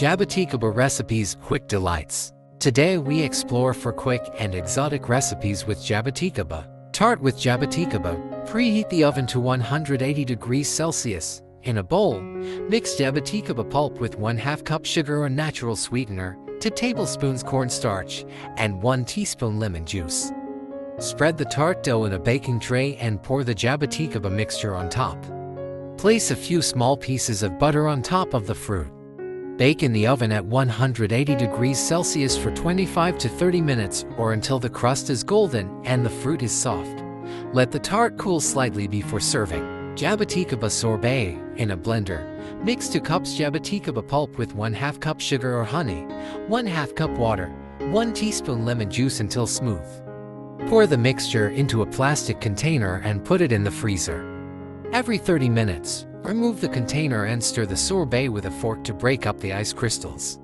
Jabuticaba recipes, quick delights. Today we explore for quick and exotic recipes with Jabuticaba. Tart with Jabuticaba. Preheat the oven to 180 degrees Celsius. In a bowl, mix Jabuticaba pulp with 1/2 cup sugar or natural sweetener, 2 tablespoons cornstarch, and 1 teaspoon lemon juice. Spread the tart dough in a baking tray and pour the Jabuticaba mixture on top. Place a few small pieces of butter on top of the fruit. Bake in the oven at 180 degrees Celsius for 25 to 30 minutes or until the crust is golden and the fruit is soft. Let the tart cool slightly before serving. Jabuticaba sorbet. In a blender, mix 2 cups Jabuticaba pulp with 1/2 cup sugar or honey, 1/2 cup water, 1 teaspoon lemon juice until smooth. Pour the mixture into a plastic container and put it in the freezer. Every 30 minutes, remove the container and stir the sorbet with a fork to break up the ice crystals.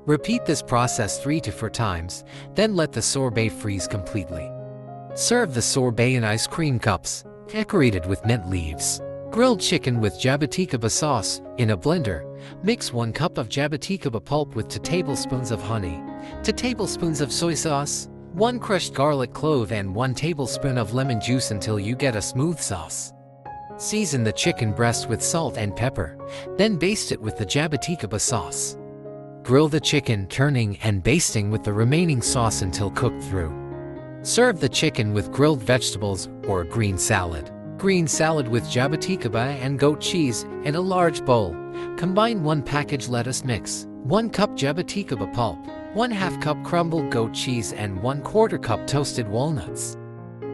Repeat this process 3 to 4 times, then let the sorbet freeze completely. Serve the sorbet in ice cream cups, decorated with mint leaves. Grilled chicken with Jabuticaba sauce. In a blender, mix 1 cup of Jabuticaba pulp with 2 tablespoons of honey, 2 tablespoons of soy sauce, 1 crushed garlic clove and 1 tablespoon of lemon juice until you get a smooth sauce. Season the chicken breast with salt and pepper, then baste it with the Jabuticaba sauce. Grill the chicken, turning and basting with the remaining sauce until cooked through. Serve the chicken with grilled vegetables or green salad. Green salad with Jabuticaba and goat cheese in a large bowl. Combine 1 package lettuce mix, 1 cup Jabuticaba pulp, 1/2 cup crumbled goat cheese and 1/4 cup toasted walnuts.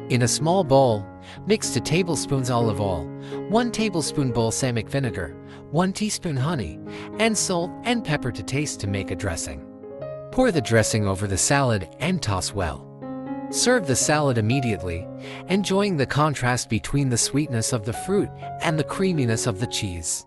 In a small bowl, mix 2 tablespoons olive oil, 1 tablespoon balsamic vinegar, 1 teaspoon honey, and salt and pepper to taste to make a dressing. Pour the dressing over the salad and toss well. Serve the salad immediately, enjoying the contrast between the sweetness of the fruit and the creaminess of the cheese.